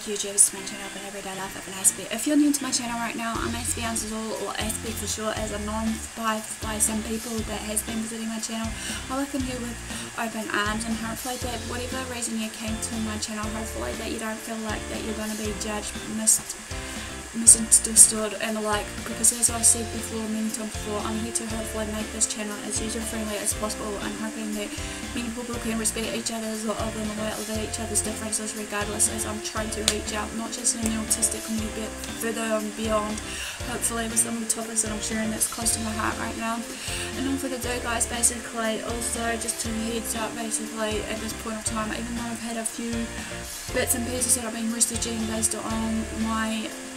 YouTubers to my channel of an everyday life of an Aspie. If you're new to my channel right now, I'm AspieAnswersAll, or Aspie for short, as I'm known by some people that has been visiting my channel. I welcome you with open arms, and hopefully that whatever reason you came to my channel, hopefully that you don't feel like that you're going to be judged, misunderstood and the like, because as I said before, many times before, I'm here to hopefully make this channel as user friendly as possible, and hoping that many people can respect each other's or of them aware of each other's differences, regardless, as I'm trying to reach out not just in the autistic community but further and beyond, hopefully with some of the topics that I'm sharing that's close to my heart right now. And all for the do, guys, basically, also just to heads up, basically at this point of time, even though I've had a few bits and pieces that I've been researching based on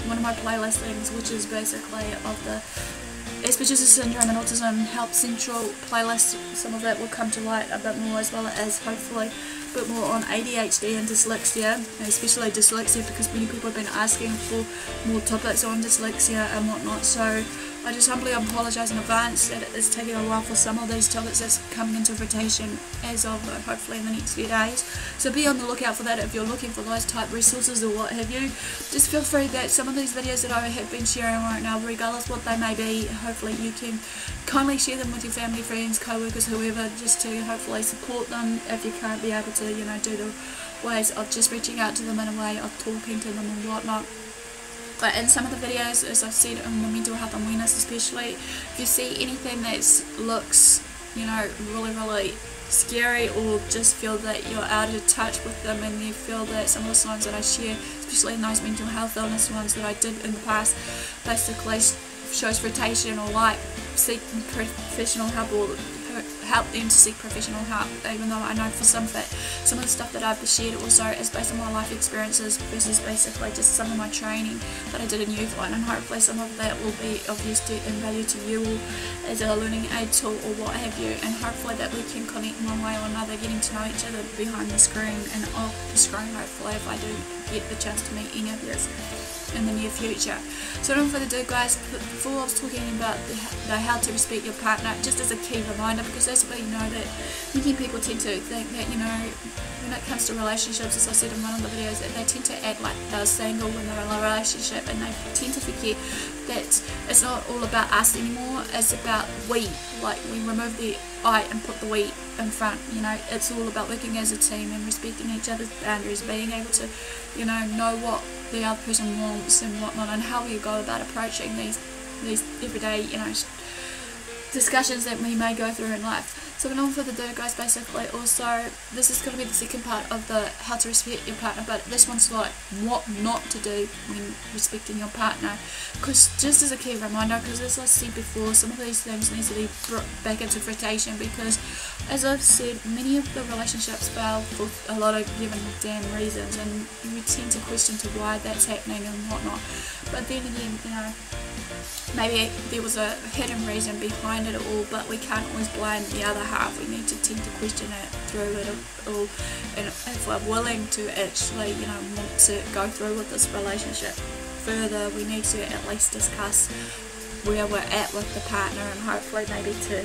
one of my playlistings, which is basically of the Asperger's syndrome and autism help central playlist. Some of that will come to light a bit more, as well as hopefully a bit more on ADHD and dyslexia, and especially dyslexia, because many people have been asking for more topics on dyslexia and whatnot. So I just humbly apologise in advance that it's taking a while for some of these topics that's coming into rotation as of hopefully in the next few days. So be on the lookout for that if you're looking for those type resources or what have you. Just feel free that some of these videos that I have been sharing right now, regardless what they may be, hopefully you can kindly share them with your family, friends, co-workers, whoever, just to hopefully support them if you can't be able to, you know, do the ways of just reaching out to them in a way of talking to them and whatnot. But in some of the videos, as I've said, on the mental health and awareness especially, if you see anything that looks, you know, really scary, or just feel that you're out of touch with them, and you feel that some of the signs that I share, especially in those mental health illness ones that I did in the past, basically shows irritation, or like seek professional help, or help them to seek professional help, even though I know for some of the stuff that I've shared also is based on my life experiences versus basically just some of my training that I did in youth line, and hopefully some of that will be of use to and value to you as a learning aid tool or what have you, and hopefully that we can connect one way or another, getting to know each other behind the screen and off the screen, hopefully, if I do get the chance to meet any of you in the near future. So don't further ado, guys, before I was talking about the how to respect your partner, just as a key reminder, because as we know that many people tend to think that, you know, when it comes to relationships, as I said in one of the videos, that they tend to act like they're single when they're in a relationship, and they tend to forget that it's not all about us anymore, it's about we, like we remove the I and put the we in front, you know, it's all about working as a team and respecting each other's boundaries, being able to, you know what the other person wants and whatnot, and how you go about approaching these everyday, you know, discussions that we may go through in life. So on for the do, guys, basically, also this is going to be the second part of the how to respect your partner, but this one's like what not to do when respecting your partner, because just as a key reminder, because as I said before, some of these things need to be brought back into rotation, because as I've said, many of the relationships fail for a lot of given damn reasons, and you tend to question to why that's happening and whatnot. But then again, you know, maybe there was a hidden reason behind it all, but we can't always blame the other half. We need to tend to question it through it all, and if we're willing to actually, you know, want to go through with this relationship further, we need to at least discuss where we're at with the partner, and hopefully maybe to,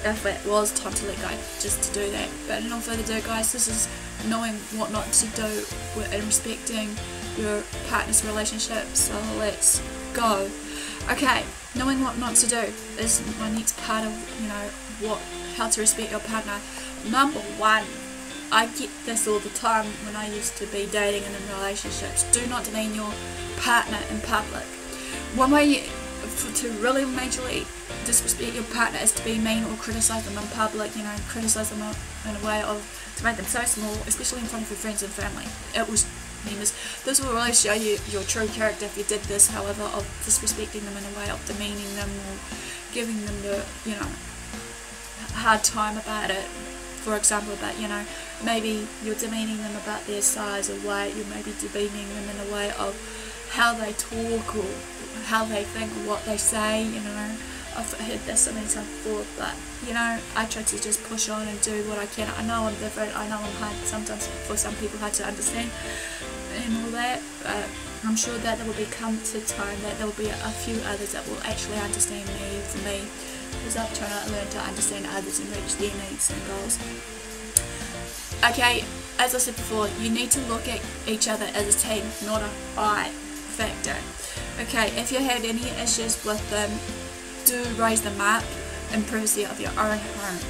if it was time to let go, just to do that. But no further ado, guys, this is knowing what not to do and respecting your partner's relationship, so let's go. Okay, knowing what not to do is my next part of, you know, how to respect your partner. Number one, I get this all the time when I used to be dating and in relationships. Do not demean your partner in public. One way to really majorly disrespect your partner is to be mean or criticise them in public, you know, criticise them in a way of to make them so small, especially in front of your friends and family. It was this will really show you your true character if you did this, however, of disrespecting them in a way of demeaning them or giving them the, you know, hard time about it. For example, about, you know, maybe you're demeaning them about their size or weight, you may be demeaning them in a way of how they talk or how they think or what they say, you know. I've heard this so many times before, but, you know, I try to just push on and do what I can. I know I'm different, I know I'm hard, sometimes for some people hard to understand and all that, but I'm sure that there will come to time that there will be a few others that will actually understand me for me, because I'm trying to learn to understand others and reach their needs and goals. Okay, as I said before, you need to look at each other as a team, not a I factor. Okay, if you have any issues with them, do raise them up in privacy of your own home,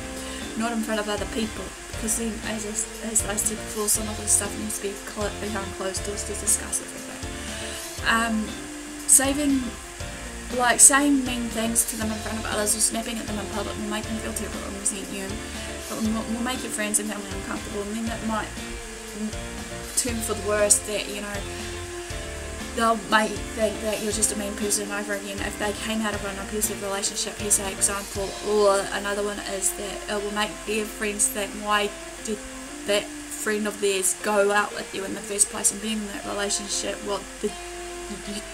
not in front of other people, because then, as I said before, some of this stuff needs to be behind closed doors to discuss everything. Saying mean things to them in front of others or snapping at them in public will make them feel terrible and resent you. It will make your friends and family uncomfortable, and then that might turn for the worse, that, you know, they'll might think that you're just a mean person over again if they came out of an abusive relationship. Here's an example. Or another one is that it will make their friends think, why did that friend of theirs go out with you in the first place, and being in that relationship, what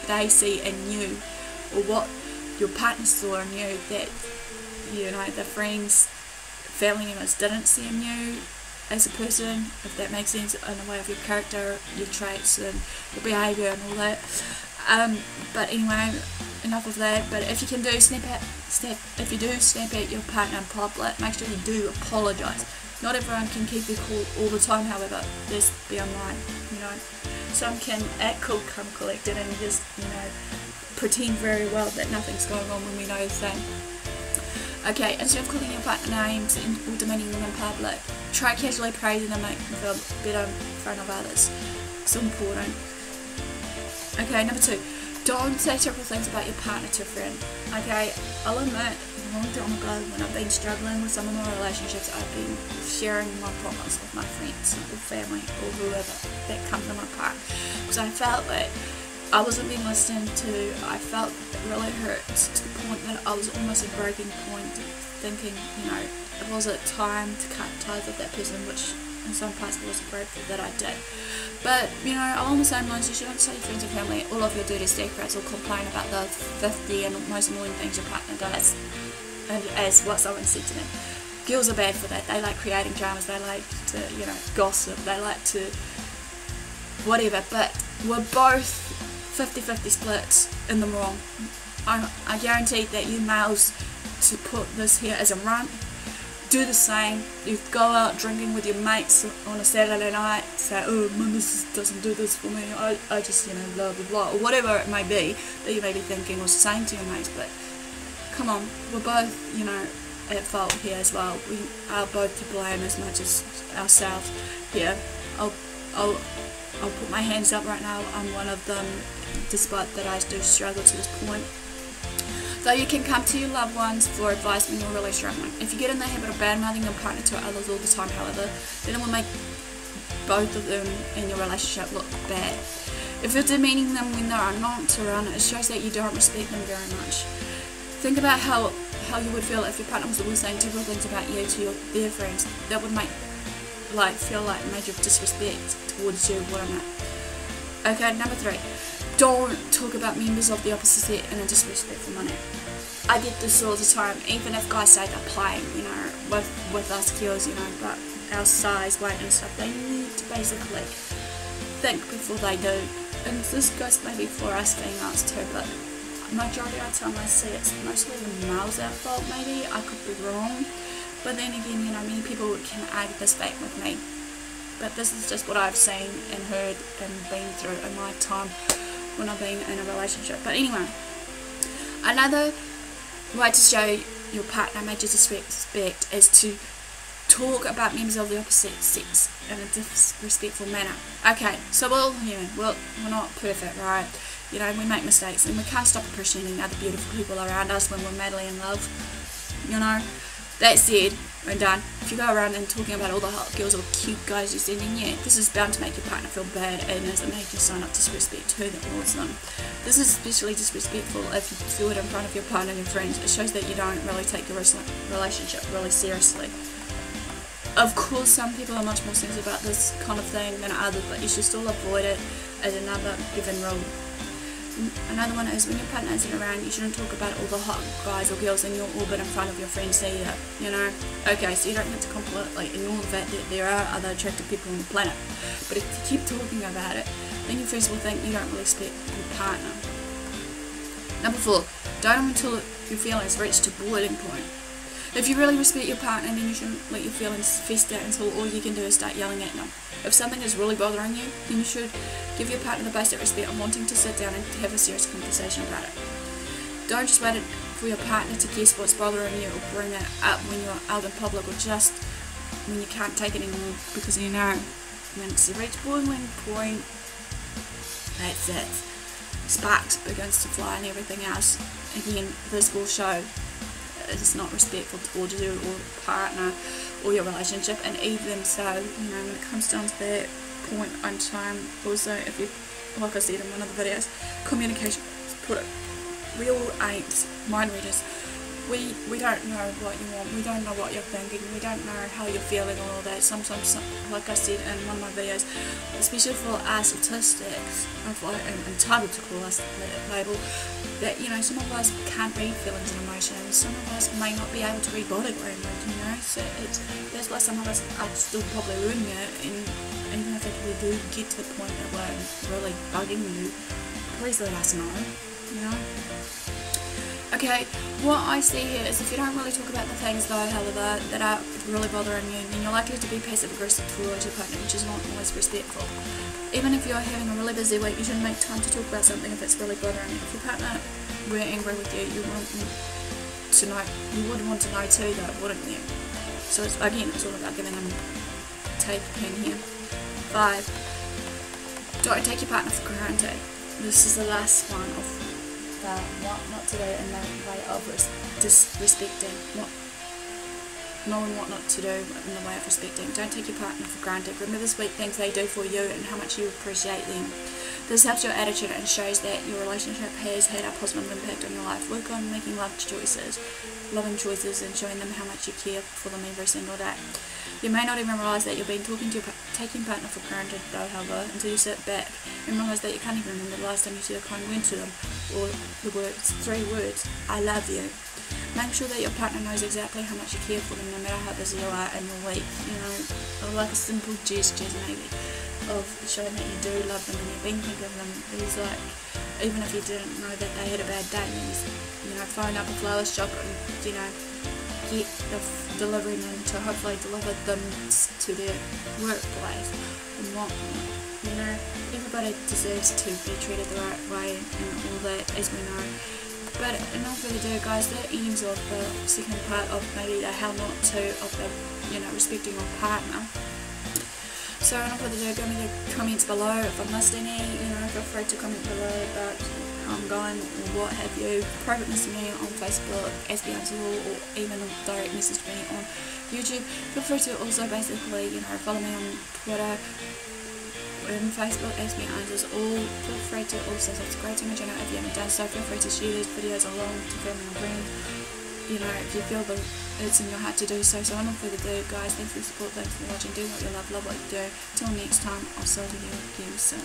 they see in you, or what your partner saw in you that, you know, the friends, family members didn't see in you as a person, if that makes sense, in the way of your character, your traits and your behaviour and all that. But anyway, enough of that. But if you can do snap at your partner in public, make sure you do apologise. Not everyone can keep their cool all the time, however, let's be online, you know. Some can act cool, come collected, and just, you know, pretend very well that nothing's going on when we know the thing. Okay, instead of calling your partner names or demeaning them in public, try casually praising them, make them feel better in front of others. It's important. Okay, number 2, don't say terrible things about your partner to a friend. Okay, I'll admit, a long time ago when I've been struggling with some of my relationships, I've been sharing my problems with my friends or family or whoever that comes in my path, because I felt that I wasn't being listened to. I felt it really hurt to the point that I was almost at a breaking point, thinking, you know, was it time to cut ties with that person, which in some parts I wasn't grateful that I did. But, you know, along the same lines, you shouldn't say to friends and family all of your dirty secrets or complain about the 50 and most annoying things your partner does, and as what someone said to me. Girls are bad for that. They like creating dramas, they like to, you know, gossip, they like to whatever, but we're both 50-50 splits in the wrong. I guarantee that you males, to put this here as a run, do the same. You go out drinking with your mates on a Saturday night, say, oh, my missus doesn't do this for me, I just, you know, blah blah blah, or whatever it may be that you may be thinking or saying to your mates. But come on, we're both, you know, at fault here as well. We are both to blame as much as ourselves here. I'll put my hands up right now, I'm one of them, despite that I do struggle to this point. Though you can come to your loved ones for advice when you're really struggling. If you get in the habit of bad-mouthing your partner to others all the time, however, then it will make both of them in your relationship look bad. If you're demeaning them when they are not around, it shows that you don't respect them very much. Think about how you would feel if your partner was always saying terrible things about you to their friends. That would make feel like major disrespect towards you, wouldn't it? Okay, number 3. Don't talk about members of the opposite sex in a disrespectful manner. I get this all the time, even if guys say they're playing, you know, with us girls, you know, but our size, weight and stuff, they need to basically think before they do. And this goes maybe for us females too, but majority of the time I see it's mostly the males at fault. Maybe I could be wrong, but then again, you know, many people can argue this fact with me, but this is just what I've seen and heard and been through in my time when I've been in a relationship. But anyway, another way to show your partner major disrespect is to talk about members of the opposite sex in a disrespectful manner. Okay, so we're not perfect, right? You know, we make mistakes and we can't stop appreciating other beautiful people around us when we're madly in love, you know. That said, we're done. If you go around and talking about all the hot girls or cute guys you're sending, yeah, this is bound to make your partner feel bad, and is a major sign of disrespect towards them. This is especially disrespectful if you do it in front of your partner and your friends. It shows that you don't really take your relationship really seriously. Of course, some people are much more sensitive about this kind of thing than others, but you should still avoid it as another given rule. Another one is when your partner isn't around, you shouldn't talk about all the hot guys or girls in your orbit in front of your friends either, you know. Okay, so you don't have to completely ignore the fact that there are other attractive people on the planet, but if you keep talking about it, then your friends will think you don't really respect your partner. Number 4, don't until your feelings reach to boiling point. If you really respect your partner, then you shouldn't let your feelings fester until all you can do is start yelling at them. If something is really bothering you, then you should give your partner the basic respect of wanting to sit down and have a serious conversation about it. Don't just wait for your partner to guess what's bothering you or bring it up when you're out in public or just when you can't take it anymore, because you know when it's reached boiling point, that's it. Sparks begins to fly and everything else. Again, this will show it's not respectful towards you or partner or your relationship. And even so, you know, when it comes down to that point in time, also, if you, like I said in one of the videos, communication, put it, we all ain't mind readers. We don't know what you want, we don't know what you're thinking, we don't know how you're feeling and all that. Sometimes, like I said in one of my videos, especially for us autistics, I'm entitled to call us that label, that, you know, some of us can't read feelings and emotions, some of us may not be able to read body language, you know, so that's why some of us are still probably learning it. And even if we do get to the point that we're really bugging you, please let us know, you know. Okay, what I see here is if you don't really talk about the things though, however, that are really bothering you, then you're likely to be passive aggressive towards your partner, which is not always respectful. Even if you're having a really busy week, you should make time to talk about something if it's really bothering you. If your partner were angry with you, you would want to know too though, wouldn't you? So it's all about giving them take pen here. 5. Don't take your partner for granted. This is the last one of what not to do in the way of disrespecting, knowing what not to do in the way of respecting. Don't take your partner for granted. Remember the sweet things they do for you and how much you appreciate them. This helps your attitude and shows that your relationship has had a positive impact on your life. Work on making loving choices and showing them how much you care for them every single day. You may not even realise that you've been taking your partner for granted though, however, until you sit back and realise that you can't even remember the last time you said a kind word to them, or the words, 3 words, I love you. Make sure that your partner knows exactly how much you care for them, no matter how busy you are in your week, you know, or like a simple gestures maybe, of showing that you do love them and you've been thinking of them. These, like, even if you didn't know that they had a bad day, you know, phone up a flowers shop and, you know, get delivering them to hopefully deliver them to their workplace and whatnot. You know, everybody deserves to be treated the right way and all that, as we know. But enough further ado, guys, that ends of the second part of maybe the how not to of the, you know, respecting your partner. So enough further ado, give me the comments below if I missed any, you know, feel free to comment below about how I'm going or what have you. Private message me on Facebook, AspieAnswersAll, or even direct message me on YouTube. Feel free to also basically, you know, follow me on Twitter and Facebook, AspieAnswersAll. Feel free to also subscribe to my channel if you haven't done so. Feel free to share these videos along to family and friends, you know, if you feel that it's in your heart to do so. So enough further ado, guys, thanks for the support, thanks for watching, do what you love what you do. Till next time, I'll see you again soon.